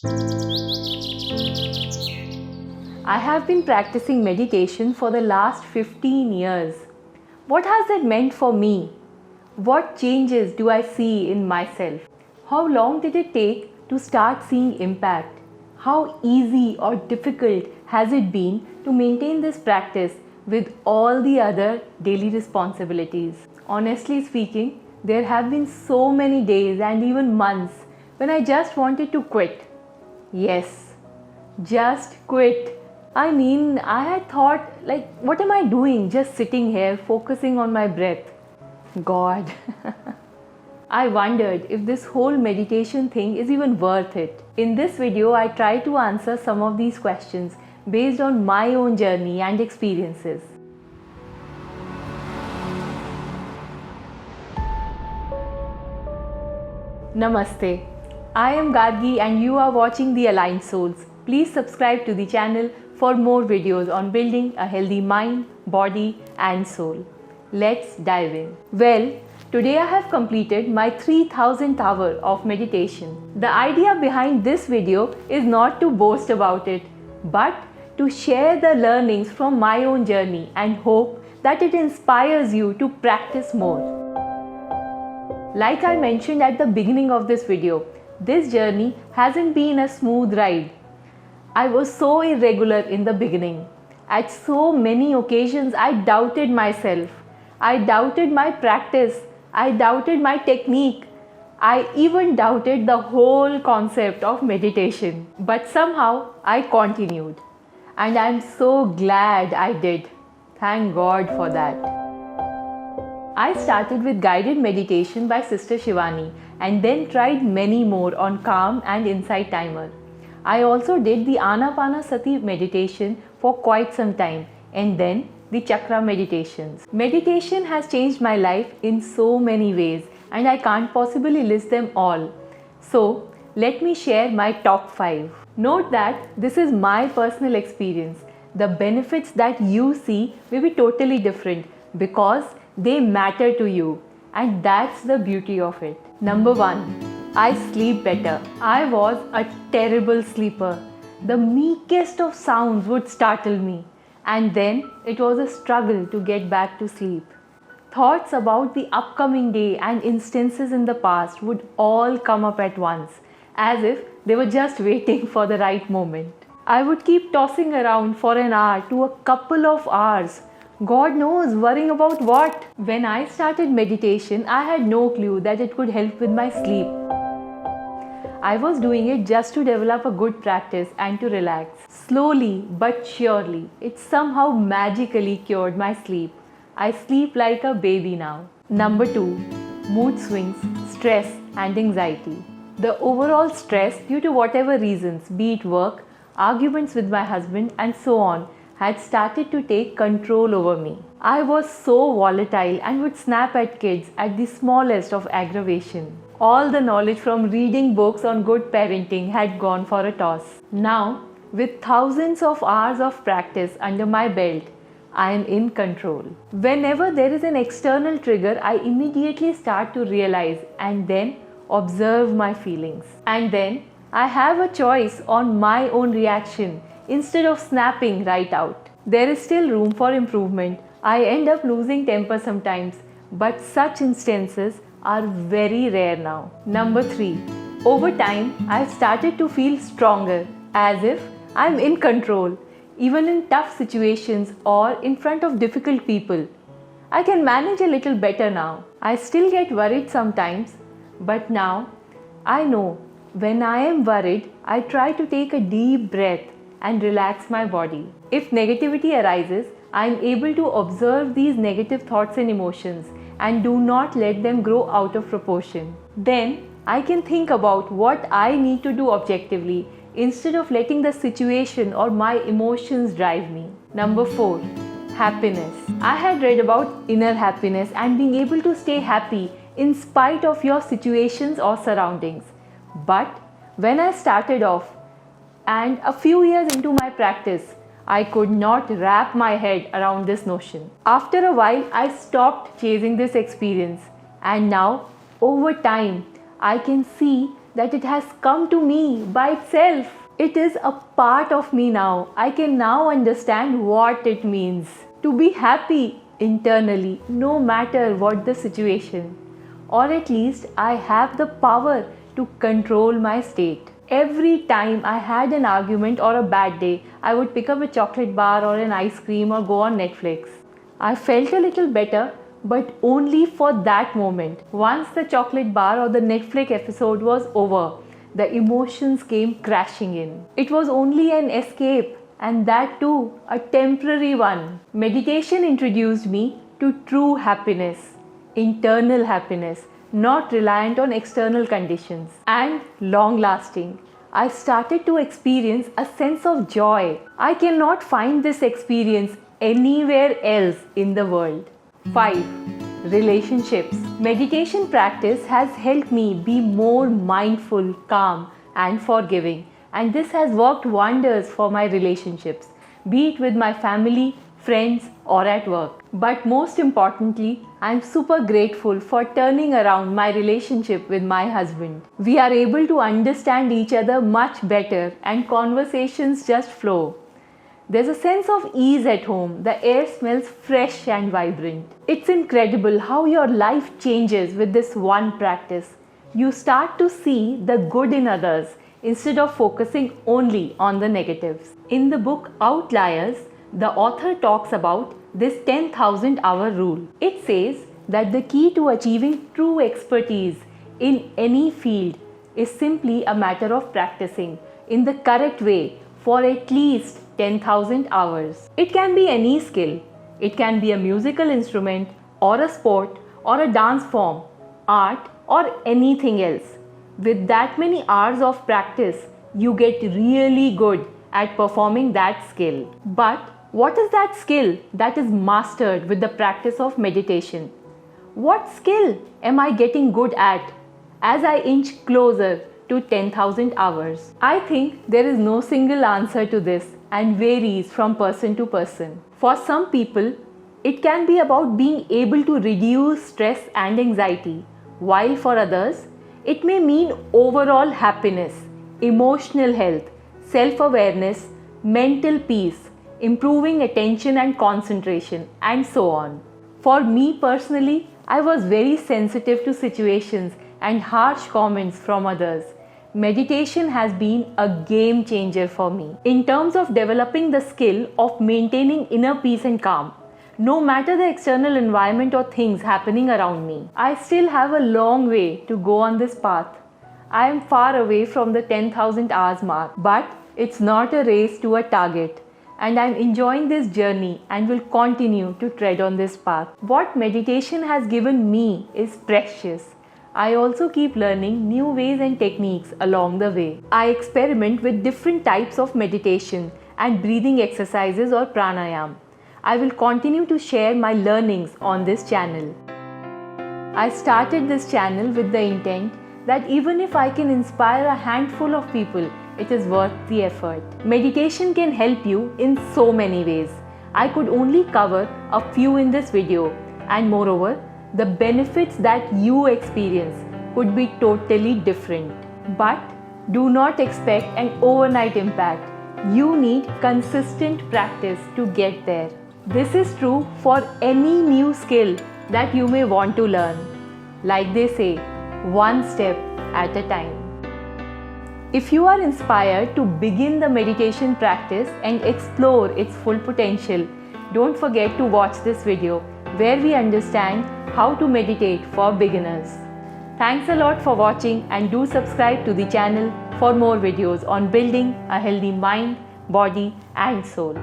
I have been practicing meditation for the last 15 years. What has it meant for me? What changes do I see in myself? How long did it take to start seeing impact? How easy or difficult has it been to maintain this practice with all the other daily responsibilities? Honestly speaking, there have been so many days and even months when I just wanted to quit. Yes, just quit. I had thought, what am I doing just sitting here focusing on my breath? God. I wondered if this whole meditation thing is even worth it. In this video, I try to answer some of these questions based on my own journey and experiences. Namaste. I am Gargi and you are watching The Aligned Souls. Please subscribe to the channel for more videos on building a healthy mind, body and soul. Let's dive in. Well, today I have completed my 3000th hour of meditation. The idea behind this video is not to boast about it, but to share the learnings from my own journey and hope that it inspires you to practice more. Like I mentioned at the beginning of this video, this journey hasn't been a smooth ride. I was so irregular in the beginning. At so many occasions, I doubted myself. I doubted my practice. I doubted my technique. I even doubted the whole concept of meditation. But somehow, I continued. And I'm so glad I did. Thank God for that. I started with guided meditation by Sister Shivani and then tried many more on Calm and Insight Timer. I also did the Anapanasati meditation for quite some time and then the chakra meditations. Meditation has changed my life in so many ways and I can't possibly list them all. So, let me share my top 5. Note that this is my personal experience. The benefits that you see may be totally different because they matter to you, and that's the beauty of it. Number 1. I sleep better. I was a terrible sleeper. The meekest of sounds would startle me, and then it was a struggle to get back to sleep. Thoughts about the upcoming day and instances in the past would all come up at once, as if they were just waiting for the right moment. I would keep tossing around for an hour to a couple of hours. God knows, worrying about what? When I started meditation, I had no clue that it could help with my sleep. I was doing it just to develop a good practice and to relax. Slowly but surely, it somehow magically cured my sleep. I sleep like a baby now. Number 2. Mood swings, stress and anxiety. The overall stress due to whatever reasons, be it work, arguments with my husband and so on, had started to take control over me. I was so volatile and would snap at kids at the smallest of aggravation. All the knowledge from reading books on good parenting had gone for a toss. Now, with thousands of hours of practice under my belt, I am in control. Whenever there is an external trigger, I immediately start to realize and then observe my feelings. And then I have a choice on my own reaction instead of snapping right out. There is still room for improvement. I end up losing temper sometimes, but such instances are very rare now. Number 3. Over time, I've started to feel stronger, as if I'm in control, even in tough situations or in front of difficult people. I can manage a little better now. I still get worried sometimes, but now I know when I am worried, I try to take a deep breath and relax my body. If negativity arises, I am able to observe these negative thoughts and emotions and do not let them grow out of proportion. Then I can think about what I need to do objectively instead of letting the situation or my emotions drive me. Number 4. Happiness. I had read about inner happiness and being able to stay happy in spite of your situations or surroundings. But when I started off, and a few years into my practice, I could not wrap my head around this notion. After a while, I stopped chasing this experience, and now, over time, I can see that it has come to me by itself. It is a part of me now. I can now understand what it means to be happy internally, no matter what the situation. Or at least I have the power to control my state. Every time I had an argument or a bad day, I would pick up a chocolate bar or an ice cream or go on Netflix. I felt a little better, but only for that moment. Once the chocolate bar or the Netflix episode was over, the emotions came crashing in. It was only an escape, and that too a temporary one. Meditation introduced me to true happiness, internal happiness, not reliant on external conditions, and long lasting. I started to experience a sense of joy. I cannot find this experience anywhere else in the world. 5. Relationships. Meditation practice has helped me be more mindful, calm, and forgiving, and this has worked wonders for my relationships, be it with my family, friends, or at work. But most importantly, I am super grateful for turning around my relationship with my husband. We are able to understand each other much better, and conversations just flow. There's a sense of ease at home. The air smells fresh and vibrant. It's incredible how your life changes with this one practice. You start to see the good in others instead of focusing only on the negatives. In the book Outliers, the author talks about this 10,000 hour rule. It says that the key to achieving true expertise in any field is simply a matter of practicing in the correct way for at least 10,000 hours. It can be any skill. It can be a musical instrument or a sport or a dance form, art or anything else. With that many hours of practice, you get really good at performing that skill. But what is that skill that is mastered with the practice of meditation? What skill am I getting good at as I inch closer to 10,000 hours? I think there is no single answer to this and varies from person to person. For some people, it can be about being able to reduce stress and anxiety, while for others, it may mean overall happiness, emotional health, self-awareness, mental peace, improving attention and concentration, and so on. For me personally, I was very sensitive to situations and harsh comments from others. Meditation has been a game changer for me in terms of developing the skill of maintaining inner peace and calm. No matter the external environment or things happening around me, I still have a long way to go on this path. I am far away from the 10,000 hours mark, but it's not a race to a target, and I'm enjoying this journey and will continue to tread on this path. What meditation has given me is precious. I also keep learning new ways and techniques along the way. I experiment with different types of meditation and breathing exercises or pranayam. I will continue to share my learnings on this channel. I started this channel with the intent that even if I can inspire a handful of people, it is worth the effort. Meditation can help you in so many ways. I could only cover a few in this video, and moreover, the benefits that you experience could be totally different. But do not expect an overnight impact. You need consistent practice to get there. This is true for any new skill that you may want to learn. Like they say, one step at a time. If you are inspired to begin the meditation practice and explore its full potential, don't forget to watch this video where we understand how to meditate for beginners. Thanks a lot for watching, and do subscribe to the channel for more videos on building a healthy mind, body and soul.